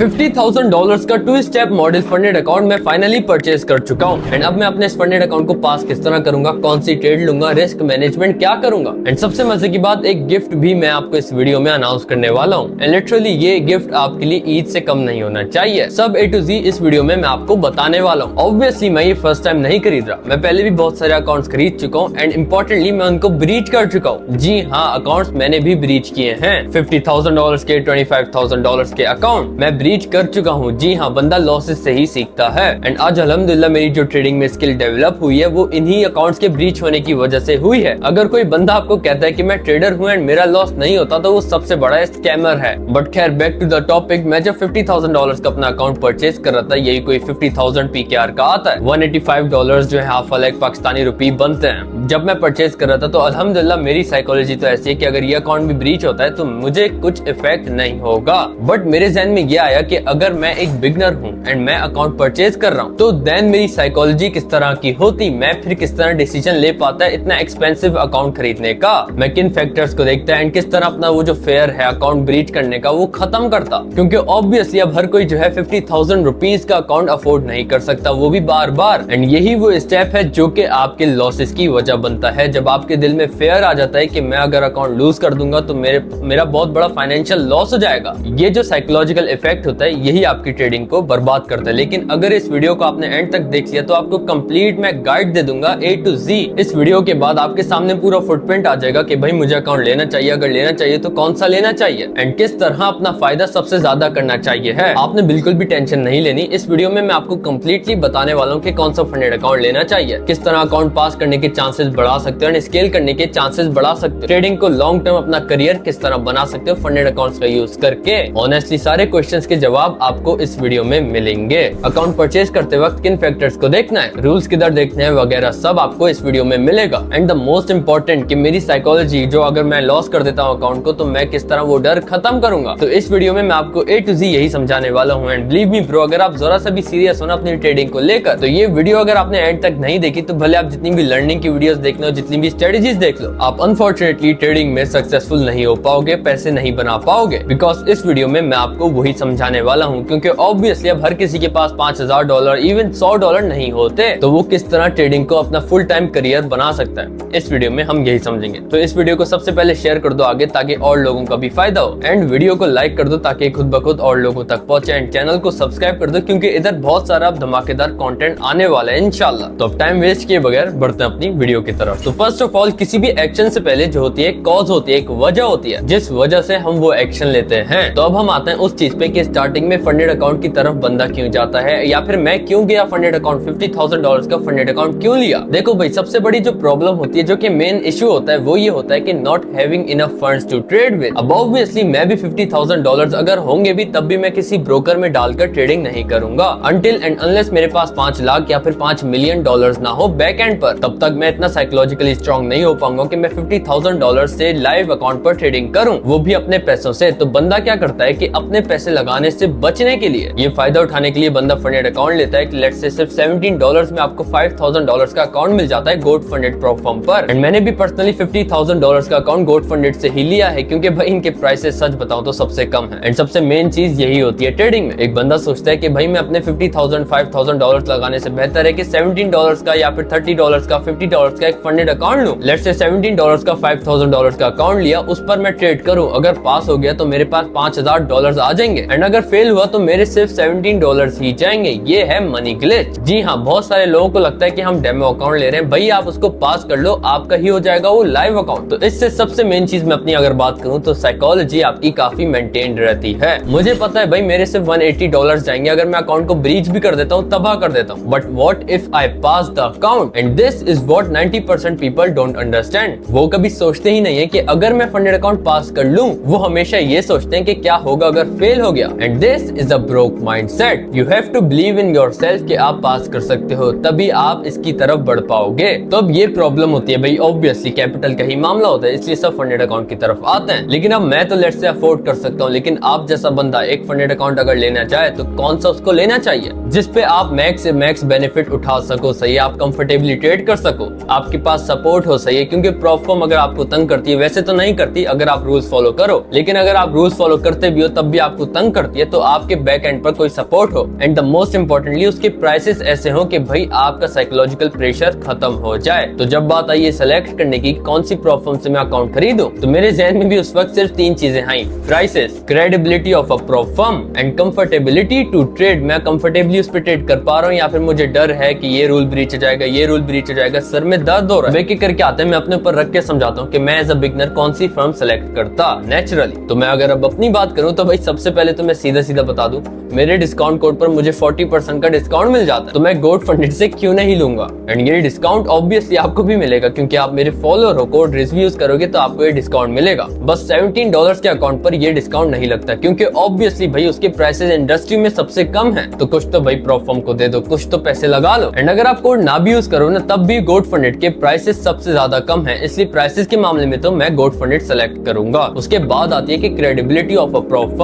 $50,000 का 2 step model funded account मैं finally purchase कर चुका हूँ। एंड अब मैं अपने इस फंडेड अकाउंट को पास किस तरह करूंगा, कौन सी ट्रेड लूंगा, रिस्क मैनेजमेंट क्या करूंगा। एंड सबसे मजे की बात, एक गिफ्ट भी मैं आपको इस वीडियो में अनाउंस करने वाला हूँ। एंड लिटरली ये गिफ्ट आपके लिए ईद से कम नहीं होना चाहिए। सब A to Z इस वीडियो में मैं आपको बताने वाला हूँ। ऑब्वियसली मैं ये फर्स्ट टाइम नहीं खरीद रहा, मैं पहले भी बहुत सारे अकाउंट्स खरीद चुका हूँ। एंड इम्पोर्टेंटली मैं उनको ब्रीच कर चुका हूँ। जी हाँ, अकाउंट्स मैंने भी ब्रीच किए हैं। $50,000 के, $25,000 के अकाउंट मैं ब्रीच कर चुका हूँ। जी हाँ, बंदा लॉसेस से ही सीखता है। एंड आज अल्हम्दुलिल्लाह मेरी जो ट्रेडिंग में स्किल डेवलप हुई है वो इन्हीं अकाउंट्स के ब्रीच होने की वजह से हुई है। अगर कोई बंदा आपको कहता है कि मैं ट्रेडर हूँ एंड मेरा लॉस नहीं होता तो वो सबसे बड़ा स्कैमर है। बट खैर, बैक टू द टॉपिक। मैं जब $50,000 का अपना अकाउंट परचेज कर रहा था, यही कोई 50,000 PKR का आता है, $185 जो है हाफ लाख पाकिस्तानी रुपए बनते हैं। जब मैं परचेज कर रहा था तो अल्हम्दुलिल्लाह मेरी साइकोलॉजी तो ऐसी है कि अगर ये अकाउंट भी ब्रीच होता है तो मुझे कुछ इफेक्ट नहीं होगा। बट मेरे जहन में ये आया कि अगर मैं एक बिगनर हूँ एंड मैं अकाउंट परचेज कर रहा हूँ तो देन मेरी साइकोलॉजी किस तरह की होती, मैं फिर किस तरह डिसीजन ले पाता है इतना एक्सपेंसिव अकाउंट खरीदने का, मैं किन फैक्टर्स को देखता है एंड किस तरह अपना वो जो फेयर है अकाउंट ब्रीच करने का वो खत्म करता। क्योंकि ऑब्वियसली अब हर कोई जो है 50,000 रुपीज का अकाउंट अफोर्ड नहीं कर सकता, वो भी बार बार। एंड यही वो स्टेप है जो कि आपके लॉसेस की वजह बनता है। जब आपके दिल में फेयर आ जाता है कि मैं अगर अकाउंट लूज कर दूंगा तो मेरा बहुत बड़ा फाइनेंशियल लॉस हो जाएगा, ये जो साइकोलॉजिकल इफेक्ट होता है यही आपकी ट्रेडिंग को बर्बाद करता है। लेकिन अगर इस वीडियो को आपने एंड तक देख लिया तो आपको कंप्लीट मैं गाइड दे दूंगा A to Z। इस वीडियो के बाद आपके सामने पूरा फुटप्रिंट आ जाएगा कि भाई मुझे अकाउंट लेना चाहिए, अगर लेना चाहिए तो कौन सा लेना चाहिए एंड किस तरह अपना फायदा सबसे ज्यादा करना चाहिए है। आपने बिल्कुल भी टेंशन नहीं लेनी। इस वीडियो में मैं आपको कंप्लीटली बताने वाला हूँ कि कौन सा फंडेड अकाउंट लेना चाहिए, किस तरह अकाउंट पास करने के चांसेस बढ़ा सकते हो, स्केल करने के चांसेस बढ़ा सकते हो, ट्रेडिंग को लॉन्ग टर्म अपना करियर किस तरह बना सकते हो फंडेड अकाउंट्स का यूज करके। ऑनेस्टली सारे क्वेश्चंस के जवाब आपको इस वीडियो में मिलेंगे। अकाउंट परचेज करते वक्त किन फैक्टर्स को देखना है, रूल्स किधर देखने हैं वगैरह सब आपको इस वीडियो में मिलेगा। एंड द मोस्ट इंपॉर्टेंट कि मेरी साइकोलॉजी जो अगर मैं लॉस कर देता हूँ अकाउंट को तो मैं किस तरह वो डर खत्म करूंगा। तो इस वीडियो में मैं आपको A to Z यही समझाने वाला हूँ। एंड बिलीव मी ब्रो, अगर आप जरा सा भी सीरियस हो ना अपनी ट्रेडिंग को लेकर तो ये वीडियो अगर आपने एंड तक नहीं देखी तो भले आप जितनी भी लर्निंग की वीडियोस देख लो, जितनी भी स्ट्रेटेजीज देख लो, आप अनफॉर्चुनेटली ट्रेडिंग में सक्सेसफुल नहीं हो पाओगे, पैसे नहीं बना पाओगे। बिकॉज इस वीडियो में मैं आपको वही समझाने वाला हूँ। क्योंकि ऑब्वियसली अब हर किसी के पास $5,000 इवन $100 नहीं होते, तो वो किस तरह ट्रेडिंग को अपना फुल टाइम करियर बना सकता है इस वीडियो में हम यही समझेंगे। तो इस वीडियो को सबसे पहले शेयर कर दो आगे ताकि और लोगों का भी फायदा हो। एंड वीडियो को लाइक कर दो ताकि खुद ब खुद और लोगों तक पहुंचे। एंड चैनल को सब्सक्राइब कर दो क्योंकि इधर बहुत सारा धमाकेदार कंटेंट आने वाला है इंशाल्लाह। तो अब टाइम वेस्ट किए बगैर बढ़ते हैं अपनी वीडियो की तरफ। तो फर्स्ट ऑफ ऑल, किसी भी एक्शन से पहले जो होती है कॉज होती है, एक वजह होती है जिस वजह से हम वो एक्शन लेते हैं। तो अब हम आते हैं उस चीज पे कि स्टार्टिंग में फंडेड अकाउंट की तरफ बंदा क्यों जाता है या फिर मैं क्यों गया फंडेड अकाउंट, $50,000 का फंडेड अकाउंट क्यों लिया। देखो भाई, सबसे बड़ी जो प्रॉब्लम होती है, जो कि मेन इशू होता है, वो ये होता है कि not having enough funds to trade with. अब ऑब्वियसली मैं भी $50,000 अगर होंगे भी तब भी मैं किसी ब्रोकर में डालकर ट्रेडिंग नहीं करूंगा अनटिल एंड अनलेस मेरे पास 5 लाख या फिर $5 मिलियन ना हो बैक एंड पर। तब तक मैं इतना साइकोलॉजिकली स्ट्रॉन्ग नहीं हो पाऊंगा कि मैं $50,000 से लाइव अकाउंट पर ट्रेडिंग करूं, वो भी अपने पैसों से। तो बंदा क्या करता है कि अपने पैसे लगाने से बचने के लिए, ये फायदा उठाने के लिए बंदा फंडेड अकाउंट लेता है कि लेट्स से सिर्फ $17 में आपको $5,000 का अकाउंट मिल जाता है गोट फंडेड प्लेटफॉर्म पर। एंड मैंने भी पर्सनली $50,000 का अकाउंट गोट फंडेड से ही लिया है क्योंकि भाई इनके प्राइसेस सच बताऊं तो सबसे कम है। एंड सबसे मेन चीज यही होती है ट्रेडिंग में। एक बंदा सोचता है कि भाई मैं अपने $50,000 लगाने से बेहतर है कि $17 का या फिर $30 का $50 का एक फंडेड अकाउंट लूं। लेट्स से $17 का $5,000 का अकाउंट लिया, उस पर मैं ट्रेड करूं, अगर पास हो गया तो मेरे पास $5,000 आ जाएंगे एंड अगर फेल हुआ तो मेरे सिर्फ $17 ही जाएंगे। ये है मनी ग्लिच। जी हाँ, बहुत सारे लोगों को लगता है कि हम डेमो अकाउंट ले रहे हैं, भाई आप उसको पास कर लो, आपका ही हो जाएगा वो लाइव अकाउंट। तो इससे सबसे मेन चीज मैं अपनी अगर बात करूं तो साइकोलॉजी आपकी काफी मेंटेन्ड रहती है। मुझे पता है भाई मेरे सिर्फ $180 जाएंगे अगर मैं अकाउंट को ब्रीच भी कर देता हूँ, तबाह कर देता हूँ, but what if I pass the account and this is what 90% people don't understand. वो कभी सोचते ही नहीं है कि अगर मैं फंडेड अकाउंट पास कर लूं, वो हमेशा ये सोचते हैं कि क्या होगा अगर फेल हो गया। And this is a broke mindset. You have to believe in yourself कि आप पास कर सकते हो, तभी आप इसकी तरफ बढ़ पाओगे। तो अब ये प्रॉब्लम होती है भाई, ऑब्वियसली कैपिटल का ही मामला होता है, इसलिए सब फंडेड अकाउंट की तरफ आते हैं। लेकिन अब मैं तो लेट्स से अफोर्ड कर सकता हूँ, लेकिन आप जैसा बंदा एक फंडेड अकाउंट अगर लेना चाहे तो कौन सा उसको लेना चाहिए जिसपे आप मैक्स से मैक्स बेनिफिट उठा सको, सही आप कंफर्टेबली ट्रेड कर सको, आपके पास सपोर्ट हो, सही है। क्योंकि प्रॉब्लम अगर आपको तंग करती है, वैसे तो नहीं करती अगर आप रूल्स फॉलो करो, लेकिन अगर आप रूल्स फॉलो करते भी हो तब भी आपको तंग करती करती है तो आपके बैक एंड पर कोई सपोर्ट हो एंड द मोस्ट इम्पोर्टेंटली उसके प्राइसेस ऐसे हो कि भाई आपका साइकोलॉजिकल प्रेशर खत्म हो जाए। तो जब बात आई है सेलेक्ट करने की कौन सी प्रॉप फर्म से मैं अकाउंट खरीदूं, तो मेरे जहन में भी उस वक्त सिर्फ 3 चीजें आई, prices, credibility of a prop firm and comfortability to trade. मैं कंफर्टेबली उस पर ट्रेड कर पा रहा हूँ या फिर मुझे डर है कि ये रूल ब्रीच हो जाएगा, ये रूल ब्रीच हो जाएगा, सर में दर्द हो रहा है। एक करके आते हैं, मैं अपने ऊपर रख के समझाता हूँ कि मैं एज अ बिगनर कौन सी फर्म सेलेक्ट करता नेचुरली। तो मैं अगर अब अपनी बात करूँ तो भाई सबसे पहले तो मैं सीधा सीधा बता दूं, मेरे डिस्काउंट कोड पर मुझे 40% का डिस्काउंट मिल जाता है, तो मैं गोट फंडेड से क्यों नहीं लूंगा। एंड ये डिस्काउंट ऑब्वियसली आपको भी मिलेगा क्योंकि आप मेरे फॉलोअर हो, कोड रिव्यू यूज करोगे तो आपको ये डिस्काउंट मिलेगा। बस $17 के अकाउंट पर ये डिस्काउंट नहीं लगता क्योंकि ऑब्वियसली भाई उसके प्राइसेस इंडस्ट्री में सबसे कम है, तो कुछ तो भाई प्रॉप फर्म को दे दो, कुछ तो पैसे लगा लो। एंड अगर आप कोड ना भी यूज करो ना तब भी गोट फंडेड के प्राइसेस सबसे ज्यादा कम है, इसलिए प्राइसेस के मामले में तो मैं गोट फंडेड सेलेक्ट करूंगा। उसके बाद आती है कि credibility of a prop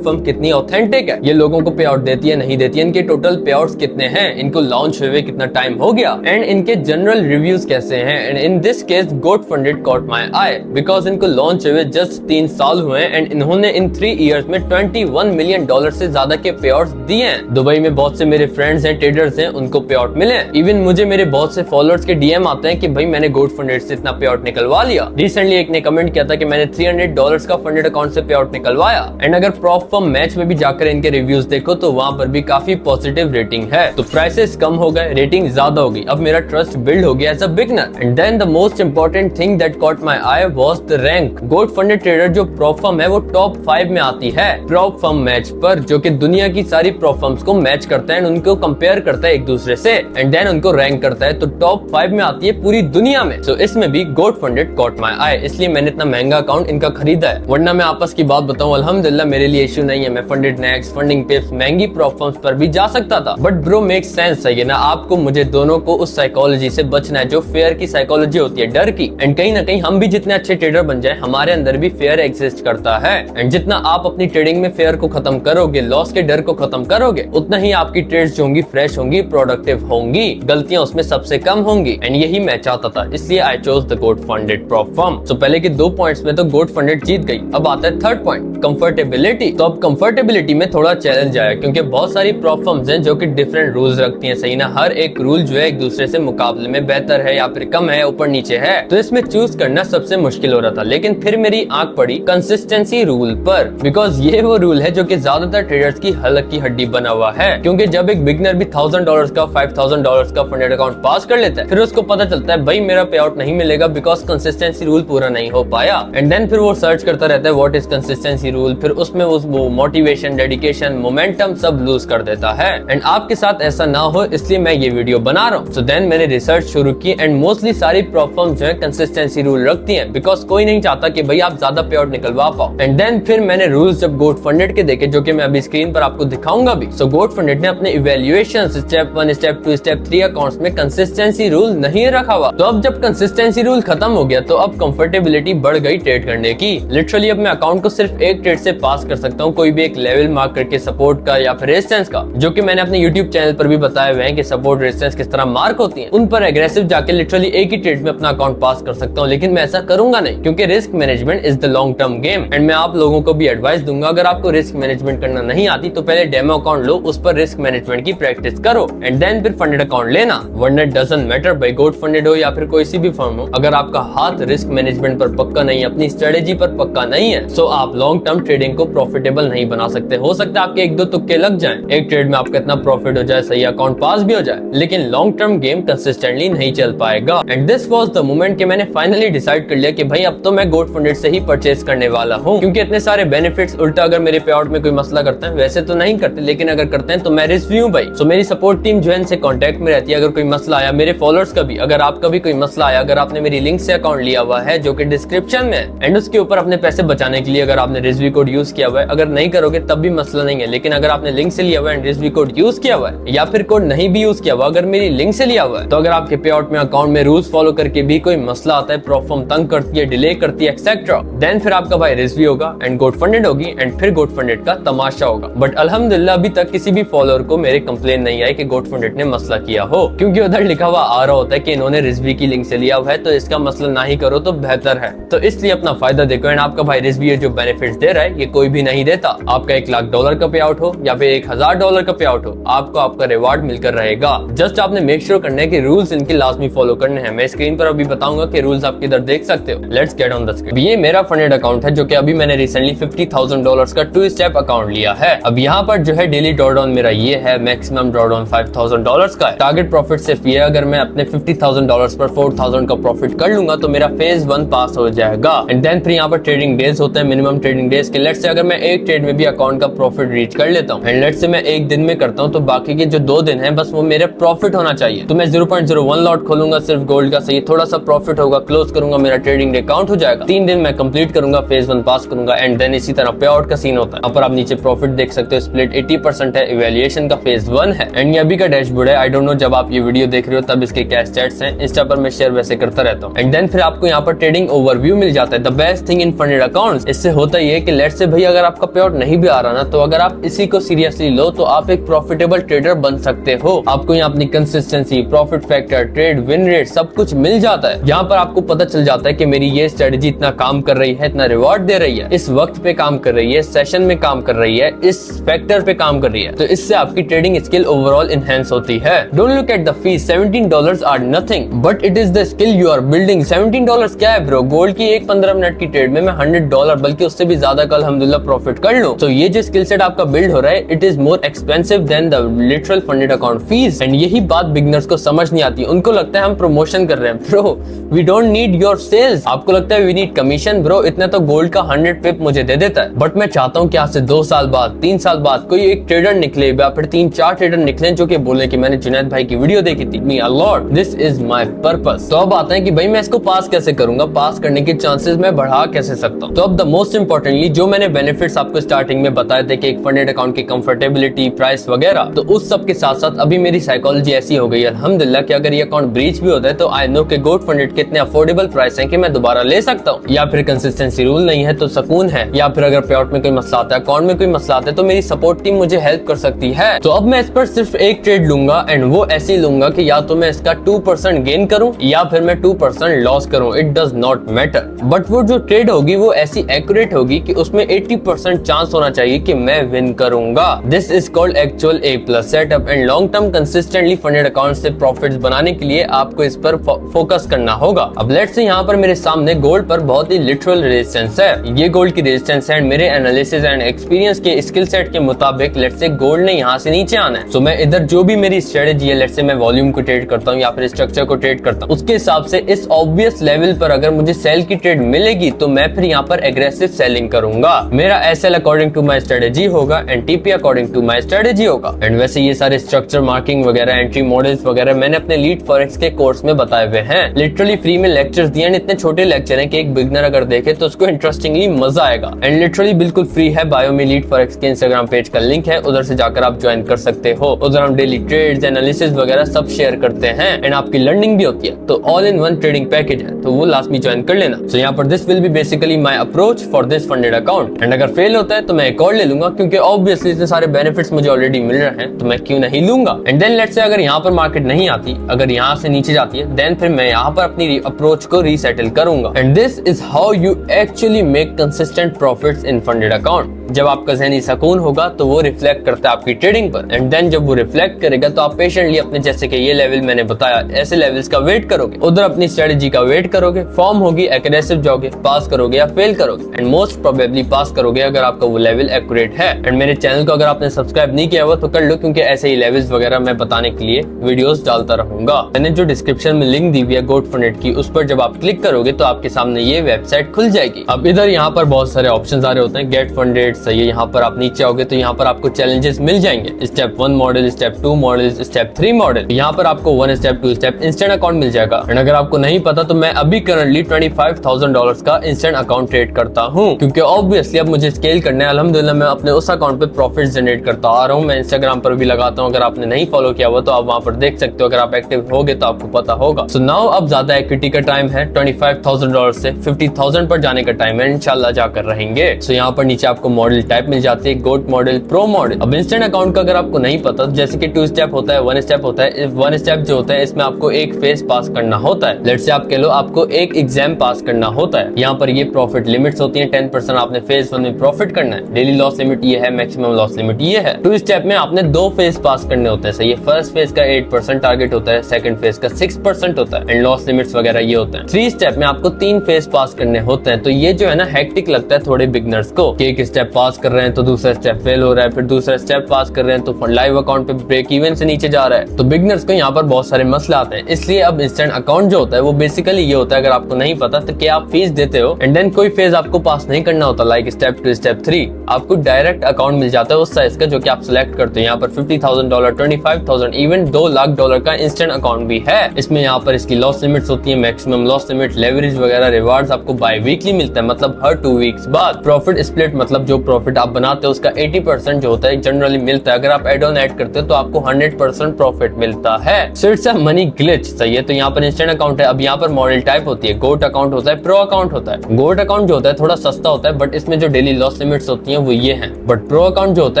firm कितनी ऑथेंटिक है, ये लोगों को पे आउट देती है नहीं देती है, इनके टोटल पे आउट्स कितने हैं, इनको लॉन्च हुए कितना टाइम हो गया एंड इनके जनरल रिव्यूज कैसे हैं। And in this case Goat Funded caught my eye because इनको लॉन्च हुए जस्ट 3 साल हुए एंड इन्होंने इन 3 इयर्स में $21 मिलियन से ज्यादा के पे आउट्स दिए हैं। दुबई में बहुत से मेरे फ्रेंड्स हैं, ट्रेडर्स हैं, उनको पे आउट मिले। इवन मुझे मेरे बहुत से फॉलोअर्स के डीएम आते हैं कि भाई मैंने गोट फंडेड से इतना पे आउट निकलवा लिया। रिसेंटली एक ने कमेंट किया था कि मैंने $300 का फंडेड अकाउंट से पे आउट निकलवाया। एंड अगर प्रॉप फर्म मैच में भी जाकर इनके रिव्यूज देखो तो वहां पर भी काफी पॉजिटिव रेटिंग है। तो प्राइसेस कम हो गए, रेटिंग ज्यादा हो गई, अब मेरा ट्रस्ट बिल्ड हो गया as a beginner. And then the most important thing that caught my eye was the rank. Goat Funded trader जो प्रॉप फर्म है वो टॉप 5 में आती है प्रॉप फर्म मैच पर, जो कि दुनिया की सारी प्रॉप फर्म्स को मैच करता है, उनको कंपेयर करता है एक दूसरे से एंड देन उनको रैंक करता है, तो टॉप 5 में आती है पूरी दुनिया में। सो इसमें भी गोट फंडेड कॉट माय आई, इसलिए मैंने इतना महंगा अकाउंट इनका खरीदा है। वरना मैं आपस की बात बताऊं, अल्हम्दुलिल्लाह मेरे लिए इश्यू नहीं है, मैं फंडेड नेक्स्ट, फंडिंग पिप्स, महंगी प्रॉप फर्म्स पर भी जा सकता था। बट ब्रो मेक सेंस है ना, आपको मुझे दोनों को उस साइकोलॉजी से बचना है जो फेयर की साइकोलॉजी होती है, डर की। एंड कहीं ना कहीं हम भी जितने अच्छे ट्रेडर बन जाए हमारे अंदर भी फेयर एग्जिस्ट करता है। एंड जितना आप अपनी ट्रेडिंग में फेयर को खत्म करोगे, लॉस के डर को खत्म करोगे, उतना ही आपकी ट्रेड्स जो होंगी फ्रेश होंगी, प्रोडक्टिव होंगी, गलतियां उसमें सबसे कम होंगी। एंड यही मैं चाहता था, इसलिए I chose the Goat Funded prop firm. तो पहले के 2 पॉइंट्स में तो गोट फंडेड जीत गई। अब आता है थर्ड पॉइंट, कंफर्टेबिलिटी। तो अब कंफर्टेबिलिटी में थोड़ा चैलेंज आया क्योंकि बहुत सारी प्रॉप फर्म्स हैं जो कि डिफरेंट रूल्स रखती हैं, सही ना, हर एक रूल जो है एक दूसरे से मुकाबले में बेहतर है या फिर कम है, ऊपर नीचे है, तो इसमें चूज करना सबसे मुश्किल हो रहा था। लेकिन फिर मेरी आंख पड़ी कंसिस्टेंसी रूल पर, बिकॉज ये वो रूल है जो कि ज्यादातर ट्रेडर्स की हलक की हड्डी बना हुआ है। क्योंकि जब एक बिगनर भी $1000 का, $5000 का फंडेड अकाउंट पास कर लेता है, फिर उसको पता चलता है भाई मेरा पे आउट नहीं मिलेगा बिकॉज कंसिस्टेंसी रूल पूरा नहीं हो पाया। एंड देन फिर वो सर्च करता रहता है व्हाट इज कंसिस्टेंसी रूल, फिर उसमें वो मोटिवेशन, डेडिकेशन, मोमेंटम सब लूज कर देता है। एंड आपके साथ ऐसा ना हो इसलिए मैं ये वीडियो बना रहा हूँ। सो देन मैंने रिसर्च शुरू की एंड मोस्टली सारी प्रॉप फर्म्स जो है कंसिस्टेंसी रूल रखती हैं बिकॉज कोई नहीं चाहता कि भाई आप ज्यादा पे आउट निकलवा पाओ। एंड देन फिर मैंने रूल्स जब गोट फंडेड के देखे, जो कि मैं अभी स्क्रीन पर आपको दिखाऊंगा भी। सो गोट फंडेड ने अपने evaluation step 1, step 2, step 3 accounts में कंसिस्टेंसी रूल नहीं रखा हुआ। तो अब जब कंसिस्टेंसी रूल खत्म हो गया तो अब कंफर्टेबिलिटी बढ़ गई ट्रेड करने की। लिटरली अब मैं अकाउंट को सिर्फ एक ट्रेड से पास कर सकता हूँ, कोई भी एक लेवल मार्क करके, सपोर्ट का या फिर रेजिस्टेंस का, जो कि मैंने अपने यूट्यूब चैनल पर भी बताए हुए हैं कि सपोर्ट रेजिस्टेंस किस तरह मार्क होती हैं। उन पर एग्रेसिव जाके लिटरली एक ही ट्रेड में अपना अकाउंट पास कर सकता हूँ, लेकिन मैं ऐसा करूंगा नहीं क्योंकि risk management is the long term game. And मैं आप लोगों को भी एडवाइस दूंगा, अगर आपको रिस्क मैनेजमेंट करना नहीं आती तो पहले डेमो अकाउंट लो, उस पर रिस्क मैनेजमेंट की प्रैक्टिस करो एंड देन फिर फंडेड अकाउंट लेना। वरना इट डजंट मैटर भाई गोट फंडेड हो या फिर कोई सी भी फर्म हो, अगर आपका हाथ रिस्क मैनेजमेंट पर पक्का नहीं है, अपनी स्ट्रेटेजी पर पक्का नहीं है, सो आप लॉन्ग टर्म ट्रेडिंग को प्रॉफिटेबल नहीं बना सकते। हो सकता है आपके 1-2 तुक्के लग जाएं, एक ट्रेड में आपका इतना प्रॉफिट हो जाए, सही अकाउंट पास भी हो जाए, लेकिन लॉन्ग टर्म गेम कंसिस्टेंटली नहीं चल पाएगा। And this was the moment कि मैंने फाइनली डिसाइड कर लिया कि भाई अब तो मैं गोट फंडेड से ही परचेज करने वाला हूँ, क्योंकि इतने सारे बेनिफिट्स। उल्टा अगर मेरे पे आउट में कोई मसला करते हैं, वैसे तो नहीं करते, लेकिन अगर करते हैं तो मैं रिव्यू भाई। सो मेरी सपोर्ट टीम जो है इनसे कांटेक्ट में रहती है। अगर कोई मसला आया, मेरे फॉलोअर्स का भी, अगर आपका भी कोई मसला आया, अगर आपने मेरी लिंक से अकाउंट लिया हुआ है जो कि डिस्क्रिप्शन में है, एंड उसके ऊपर अपने पैसे बचाने के लिए अगर आपने रिजवी कोड यूज किया हुआ है, अगर नहीं करोगे तब भी मसला नहीं है, लेकिन अगर आपने लिंक से लिया हुआ है एंड रिजवी कोड यूज किया हुआ है, या फिर कोड नहीं भी यूज किया हुआ, अगर मेरी लिंक से लिया हुआ है, तो अगर आपके पे आउट में अकाउंट में रूल्स फॉलो करके भी कोई मसला आता है, प्रॉप फर्म तंग करती है, डिले करती है, एक्सेट्रा, देन फिर आपका भाई रिजवी होगा एंड गोट फंडेड होगी एंड फिर गोट फंडेड का तमाशा होगा। बट अल्हम्दुलिल्लाह अभी तक किसी भी फॉलोअर को मेरे कंप्लेन नहीं आई कि गोट फंडेड ने मसला किया हो, क्योंकि उधर लिखा हुआ आ रहा होता है कि इन्होंने रिजवी की लिंक से लिया हुआ है तो इसका मसला ना ही करो तो बेहतर है। तो इसलिए अपना फायदा देखो एंड आपका भाई रिजवी जो बेनिफिट्स दे रहा है ये कोई भी नहीं देता। आपका $1,00,000 का पे आउट हो या फिर $1,000 का पे आउट हो, आपको आपका रिवार्ड मिलकर रहेगा। जस्ट आपने मेक श्योर करना है कि रूल्स इनके लाजमी फॉलो करने हैं। मैं स्क्रीन पर अभी बताऊंगा कि रूल्स आप किधर देख सकते हो। Let's get on the screen. ये मेरा फंडेड अकाउंट है जो कि अभी मैंने रिसेंटली $50,000 का 2 स्टेप अकाउंट लिया है। अब यहाँ पर जो है डेली ड्रॉडाउन मेरा ये है, मैक्सिमम ड्रॉडाउन $5,000 का है। टारगेट प्रॉफिट सिर्फ ये, अगर मैं अपने $50,000 पर 4,000 का प्रॉफिट कर लूंगा तो मेरा फेज 1 पास हो जाएगा। एंड देन फिर यहाँ पर ट्रेडिंग डेज होते हैं, मिनिमम ट्रेडिंग डेज के। लेट्स से अगर मैं एक ट्रेड में भी अकाउंट का प्रॉफिट रीच कर लेता हूँ एंड लेट्स से मैं एक दिन में करता हूँ, तो बाकी के जो 2 दिन है बस वो मेरे प्रॉफिट होना चाहिए। तो मैं 0.01 लॉट खोलूंगा सिर्फ गोल्ड का, सही थोड़ा सा प्रॉफिट होगा, क्लोज करूंगा, मेरा ट्रेडिंग डे काउंट हो जाएगा। 3 दिन मैं कंप्लीट करूंगा, फेज 1 पास करूंगा एंड देन इसी तरह पे आउट का सीन होता है। यहाँ पर आप नीचे प्रॉफिट देख सकते हो, स्प्लिट 80% है, इवैल्यूएशन का फेज 1 है एंड ये अभी का डैशबोर्ड है। आई डोंट नो जब आप ये वीडियो देख रहे हो तब इसके क्या स्टैट्स हैं, इंस्टा पर मैं शेयर वैसे करता रहता हूँ। एंड देन फिर आपको यहाँ पर ट्रेडिंग ओवरव्यू मिल जाता है। The best thing in funded accounts, इससे होता ही है कि लेट्स से भाई अगर आपका पे आउट नहीं भी आ रहा ना, तो अगर आप इसी को सीरियसली लो तो आप एक प्रॉफिटेबल ट्रेडर बन सकते हो। आपको यहाँ अपनी consistency, profit factor, trade win rate सब कुछ मिल जाता है। यहाँ पर आपको पता चल जाता है कि मेरी ये स्ट्रेटेजी इतना काम कर रही है, इतना रिवॉर्ड दे रही है, इस वक्त पे काम कर रही है, सेशन में काम कर रही है, इस फैक्टर पे काम कर रही है। तो इससे आपकी ट्रेडिंग स्किल ओवरऑल इनहेंस होती है। Don't look at the fees, $17 are nothing but it is the skill you are building. $17 क्या है ब्रो? गोल्ड की एक 15 मिनट की ट्रेड में मैं $100 बल्कि उससे भी ज्यादा कल अल्हम्दुलिल्लाह प्रॉफिट कर लूं। तो ये जो स्किल सेट आपका बिल्ड हो रहा है, it is more expensive than the literal funded account fees. And यही बात बिगिनर्स को समझ नहीं आती। उनको लगता है हम प्रमोशन कर रहे हैं। Bro we don't need your sales. आपको लगता है वी नीड कमीशन। ब्रो इतने तो गोल्ड का 100 पिप मुझे दे देता है। बट मैं चाहता हूँ कि आज से 2 साल बाद, 3 साल बाद कोई एक ट्रेडर निकले या फिर 3-4 ट्रेडर निकले जो कि बोले कि मैंने जुनैद भाई की वीडियो देखी थी, me a lord, this is my purpose. तो अब आता है कि भाई मैं इसको पास कैसे करूंगा, पास करने के चांसेस मैं बढ़ा कैसे सकता हूँ। तो अब द मोस्ट इंपॉर्टेंटली जो मैंने बेनिफिट्स आपको स्टार्टिंग में बताए थे कि एक फंडेड अकाउंट की कंफर्टेबिलिटी, प्राइस वगैरह, तो उस सब के साथ साथ अभी मेरी साइकोलॉजी ऐसी हो गई है अल्हम्दुलिल्लाह कि अगर ये अकाउंट ब्रीच भी होता है तो आई नो कि गोट फंडेड के इतने अफोर्डेबल प्राइस हैं कि मैं दोबारा ले सकता हूँ। या फिर कंसिस्टेंसी रूल नहीं है तो सुकून है, या फिर अगर पे आउट में कोई मसला आता है, अकाउंट में कोई मसला आता है तो मेरी सपोर्ट टीम मुझे हेल्प कर सकती है। तो अब मैं इस पर सिर्फ एक ट्रेड लूंगा एंड वो ऐसी लूंगा कि या तो मैं इसका 2% गेन करूं या फिर मैं 2% लॉस करूं, it does not matter. But वो जो ट्रेड होगी वो ऐसी एक्यूरेट होगी कि उसमें 80% चांस होना चाहिए कि मैं विन करूंगा। This is called actual A+ setup and long term consistently funded account से प्रॉफिट्स बनाने के लिए आपको इस पर फोकस करना होगा। अब लेट्स से यहाँ पर मेरे सामने गोल्ड पर बहुत ही लिटरल रेजिस्टेंस है। ये गोल्ड की रेजिस्टेंस है एंड मेरे एनालिसिस एंड एक्सपीरियंस के स्किल सेट के मुताबिक लेट्स से गोल्ड ने यहाँ से नीचे आना है। तो मैं इधर जो भी मेरी स्ट्रेटेजी है, लेट्स से मैं वॉल्यूम को ट्रेड करता हूँ या फिर स्ट्रक्चर को ट्रेड करता हूँ, उसके हिसाब से इस ऑब्वियस लेवल पर अगर मुझे सेल की ट्रेड मिलेगी तो मैं फिर यहाँ पर एग्रेसिव सेलिंग करूंगा। मेरा SL according to my strategy होगा and TP according to my strategy होगा। एंड वैसे ये सारे स्ट्रक्चर, मार्किंग वगैरह, एंट्री मॉडल्स वगैरह मैंने अपने लीड फॉरेक्स के कोर्स में बताए हुए हैं। लिटरली फ्री में लेक्चर्स दिए एंड इतने छोटे लेक्चर हैं कि एक बिगनर अगर देखे तो उसको इंटरेस्टिंगली मजा आएगा। एंड लिटरली बिल्कुल फ्री है। बायो में लीड फॉरेक्स के इंस्टाग्राम पेज का लिंक है, उधर से जाकर आप ज्वाइन कर सकते हो। उधर हम डेली ट्रेड्स, एनालिसिस वगैरह सब शेयर करते हैं एंड आपकी लर्निंग भी होती है। तो all in one trading package है, तो वो लास्ट में ज्वाइन कर लेना। सो यहाँ पर this will be basically my approach for this funded account. And अगर फेल होता है तो मैं एक और ले लूंगा क्योंकि ऑब्वियसली इतने सारे बेनिफिट्स मुझे ऑलरेडी मिल रहे हैं, तो मैं क्यों नहीं लूंगा। एंड देन लेट्स से अगर यहाँ पर मार्केट नहीं आती, अगर यहाँ से नीचे जाती है, देन फिर मैं यहाँ पर अपनी अप्रोच को रीसेटल करूंगा। And this is how you actually make consistent profits in funded account. जब आपका ज़हनी सुकून होगा तो वो रिफ्लेक्ट करता है आपकी ट्रेडिंग पर। एंड देन जब वो रिफ्लेक्ट करेगा तो आप पेशेंटली अपने, जैसे कि ये लेवल मैंने बताया, ऐसे लेवल्स का वेट करोगे, उधर अपनी स्ट्रेटेजी का वेट करोगे, फॉर्म होगी, एग्रेसिव जाओगे, पास करोगे या फेल करोगे। एंड मोस्ट प्रोबेबली पास करोगे अगर आपका वो लेवल एक्यूरेट है। एंड मेरे चैनल को अगर आपने सब्सक्राइब नहीं किया हुआ तो कर लो, क्योंकि ऐसे ही लेवल्स वगैरह मैं बताने के लिए वीडियोस डालता रहूंगा। मैंने जो डिस्क्रिप्शन में लिंक दी हुई है गोट फंडेड की, उस पर जब आप क्लिक करोगे तो आपके सामने ये वेबसाइट खुल जाएगी। अब इधर यहाँ पर बहुत सारे ऑप्शन आ रहे होते हैं, गेट फंडेड, सही है। यहाँ पर आप नीचे आओगे तो यहाँ पर आपको चैलेंजेस मिल जाएंगे, step 1 model, step 2 model, step 3 model. यहाँ पर आपको 1 स्टेप 2 स्टेप इंस्टेंट अकाउंट मिल जाएगा। एंड अगर आपको नहीं पता तो मैं अभी करंटली $25,000 का इंस्टेंट अकाउंट ट्रेड करता हूँ, क्योंकि ऑब्वियसली अब मुझे स्केल करना है। अल्हम्दुलिल्लाह मैं अपने उस अकाउंट पे प्रॉफिट जनरेट करता आ रहा हूँ। मैं इंस्टाग्राम पर भी लगाता हूँ, अगर आपने नहीं फॉलो किया हुआ तो आप वहाँ पर देख सकते हो। अगर आप एक्टिव होगे तो आपको पता होगा। सो नाउ अब ज्यादा इक्विटी का टाइम है, $25,000 से $50,000 पर जाने का टाइम है, इंशाल्लाह जाकर रहेंगे। सो यहाँ पर नीचे आपको मॉडल मॉडल टाइप मिल जाती है, गोट मॉडल, प्रो मॉडल। अब इंस्टेंट अकाउंट का अगर आपको नहीं पता, जैसे कि 2 स्टेप होता है, 1 स्टेप होता है। 1 स्टेप जो होता है इसमें आपको एक फेज पास करना होता है। लेट्स से आप कह लो आपको एक एग्जाम पास करना होता है। यहाँ पर ये प्रॉफिट लिमिट्स होती है, 10% आपने फेज 1 में प्रॉफिट करना है। डेली लॉस लिमिट ये है, मैक्सिमम लॉस लिमिट ये है। 2 स्टेप में आपने 2 फेज पास करने होते हैं। सही है, फर्स्ट फेज का 8% टारगेट होता है, सेकंड फेज का 6% होता है एंड लॉस लिमिट्स वगैरह ये होते हैं। 3 स्टेप में आपको 3 फेज पास करने होते हैं। तो ये जो है ना हेक्टिक लगता है थोड़े बिगनर्स को कि एक स्टेप पास कर रहे हैं तो दूसरा स्टेप फेल हो रहा है, फिर दूसरा स्टेप पास कर रहे हैं तो लाइव अकाउंट पे ब्रेक इवन से नीचे जा रहा है। तो बिगनर्स को यहाँ पर बहुत सारे मसले आते हैं। इसलिए अब इंस्टेंट अकाउंट जो होता है वो बेसिकली ये होता है, अगर आपको नहीं पता तो क्या आप फीस देते हो एंड देन कोई फेज आपको पास नहीं करना होता, लाइक स्टेप 2 स्टेप 3, आपको डायरेक्ट अकाउंट मिल जाता है उस साइज का जो कि आप सिलेक्ट करते हो। यहाँ पर $50,000, $25,000, इवन $2 लाख का इंस्टेंट अकाउंट भी है। इसमें यहाँ पर इसकी लॉस लिमिट्स होती है, मैक्सिमम लॉस लिमिट, लेवरेज वगैरह, रिवार्ड्स आपको बाय वीकली मिलता है, मतलब हर 2 वीक्स बाद। प्रॉफिट स्प्लिट, मतलब जो प्रॉफिट आप बनाते हो उसका 80% जो होता है जनरली मिलता है। अगर आप एड ऑन ऐड करते हो तो आपको 100% प्रॉफिट मिलता है। So it's a money glitch. सही है, तो यहाँ पर इंस्टेंट अकाउंट है। अब यहाँ पर मॉडल टाइप होती है, गोट अकाउंट होता है, प्रो अकाउंट होता है। गोट अकाउंट जो होता है थोड़ा सस्ता होता है, बट इसमें जो डेली लॉस लिमिट्स होती हैं वो ये हैं। बट प्रो अकाउंट जो होता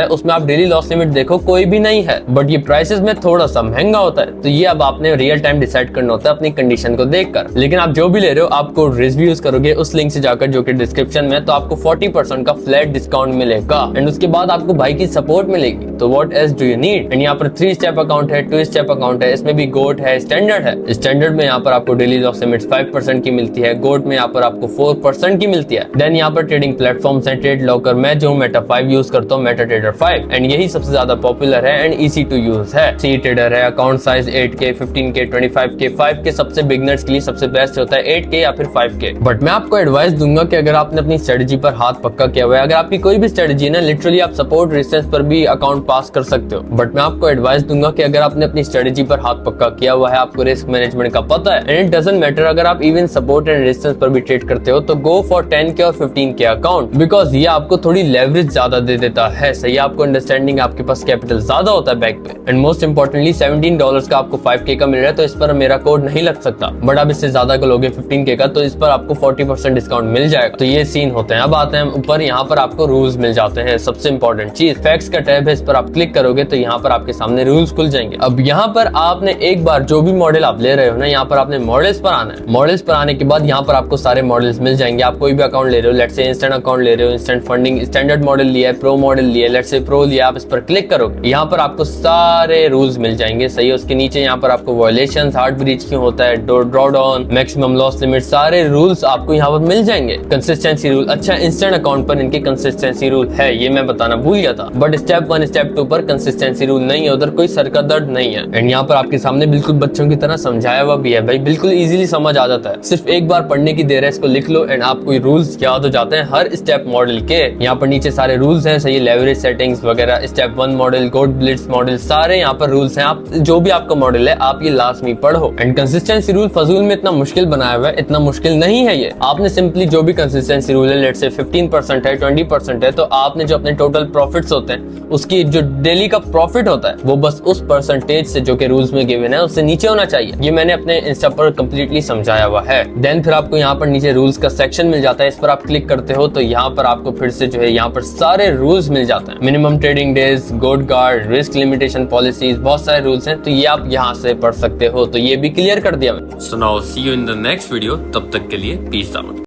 है उसमें आप डेली लॉस लिमिट देखो कोई भी नहीं है, बट ये प्राइसेस में थोड़ा सा महंगा होता है। तो ये अब आपने रियल टाइम डिसाइड करना होता है अपनी कंडीशन को देखकर। लेकिन आप जो भी ले रहे हो आपको रिव्यूज करोगे उस लिंक से जाकर जो कि डिस्क्रिप्शन में, तो आपको 40% का फ्लैट डिस्काउंट मिलेगा एंड उसके बाद आपको भाई की सपोर्ट मिलेगी। तो what else do you need. And यहाँ पर 3 स्टेप अकाउंट है, 2 स्टेप अकाउंट है, इसमें भी गोट है, स्टैंडर्ड है। स्टैंडर्ड में यहाँ पर आपको डेली लॉस लिमिट 5% की मिलती है, गोट में यहाँ पर आपको 4% की मिलती है। देन यहाँ पर ट्रेडिंग प्लेटफॉर्म्स हैं, ट्रेड लॉकर, मैं जो मेटा 5 यूज करता हूँ, मेटा ट्रेडर 5, एंड यही सबसे ज्यादा पॉपुलर है एंड इजी टू यूज है। सी ट्रेडर है, account size 8K, 15K, 25K, 5K सबसे बिगनर्स के लिए सबसे बेस्ट होता है, 8K या फिर 5K। बट मैं आपको एडवाइस दूंगा कि अगर आपने अपनी स्ट्रेटजी पर हाथ पक्का किया हुआ है, अगर आपकी कोई भी स्ट्रेटजी है ना, लिटरली आप सपोर्ट रेजिस्टेंस पर भी अकाउंट पास कर सकते हो। बट मैं आपको एडवाइस दूंगा कि अगर आपने अपनी स्ट्रेटजी पर हाथ पक्का किया हुआ है, आपको रिस्क मैनेजमेंट का पता है, एंड इट डजंट मैटर अगर आप इवन सपोर्ट एंड रेजिस्टेंस पर भी ट्रेड करते हो, तो गो फॉर 10K और 15K अकाउंट, बिकॉज ये आपको थोड़ी लेवरेज ज्यादा दे देता है। सही, आपको अंडरस्टैंडिंग, आपके पास कैपिटल ज्यादा होता है बैक पे, एंड मोस्ट इंपॉर्टेंटली $17 का आपको 5K का मिल रहा है, तो इस पर मेरा कोड नहीं लग सकता। बट आप इससे ज्यादा का लोगे 15K का, तो इस पर आपको 40% डिस्काउंट मिल जाएगा। तो ये सीन होते हैं। अब आते हैं ऊपर, यहाँ पर आपको रूल्स मिल जाते हैं। सबसे इंपॉर्टेंट चीज फैक्ट्स का टैब है, इस पर आप क्लिक करोगे तो यहाँ पर आपके सामने रूल्स खुल जाएंगे। अब यहाँ पर आपने एक बार जो भी मॉडल आप ले रहे हो ना, यहाँ पर आपने मॉडल्स पर आना है। मॉडल्स पर आने के बाद यहाँ पर आपको सारे मॉडल्स मिल जाएंगे। आप कोई भी अकाउंट ले रहे हो, लेट्स से इंस्टेंट अकाउंट ले रहे हो, इंस्टेंट फंडिंग स्टैंडर्ड मॉडल लिया है, प्रो मॉडल लिया है, लेट्स से प्रो लिया, आप इस पर क्लिक करोगे, यहाँ पर आपको सारे रूल्स मिल जाएंगे। सही है, उसके नीचे यहाँ पर आपको वायलेशंस, हार्ड ब्रीच क्यों होता है, draw down, maximum loss limit, सारे रूल्स आपको यहाँ पर मिल जाएंगे। कंसिस्टेंसी रूल, अच्छा इंस्टेंट अकाउंट पर इनके कंसिस्टेंसी रूल है, ये मैं बताना भूल गया था। बट स्टेप 1 स्टेप 2 पर कंसिस्टेंसी रूल नहीं है, उधर कोई सर का दर्द नहीं है। एंड यहाँ पर आपके सामने बिल्कुल बच्चों की तरह समझाया हुआ भी है भाई, बिल्कुल इजीली समझ आ जाता है। सिर्फ एक बार पढ़ने की देर है, इसको लिख लो एंड आपको रूल्स याद हो जाते हैं हर स्टेप मॉडल के। यहाँ पर नीचे सारे रूल्स हैं, सही, लेवरेज सेटिंग्स वगैरह, स्टेप 1 मॉडल, गोट ब्लिट्स मॉडल, सारे यहाँ पर रूल्स हैं। आप जो भी आपका मॉडल है आप ये लाजमी पढ़ो। एंड कंसिस्टेंसी रूल फजूल में इतना मुश्किल बनाया हुआ है, इतना मुश्किल नहीं है ये। आपने सिंपली जो भी कंसिस्टेंसी रूल है, लेट्स से 15% है, 20% है, तो आपने जो अपने टोटल प्रॉफिट्स होते हैं उसकी जो डेली का प्रॉफिट होता है वो बस उस परसेंटेज से जो कि रूल्स में गिवन है उससे नीचे होना चाहिए। ये मैंने अपने इंस्टा पर कंप्लीटली समझाया हुआ है। देन फिर आपको यहाँ पर नीचे रूल्स का सेक्शन मिल जाता है, इस पर आप क्लिक करते हो तो यहाँ पर आपको फिर से जो है यहाँ पर सारे रूल्स मिल जाते हैं। मिनिमम ट्रेडिंग डेज, गोट गार्ड, रिस्क लिमिटेशन पॉलिसीज, बहुत सारे रूल्स हैं, तो ये आप यहाँ से पढ़ सकते हो। तो ये भी क्लियर कर दिया मैंने। So now see you in the next video. तब तक के लिए peace out.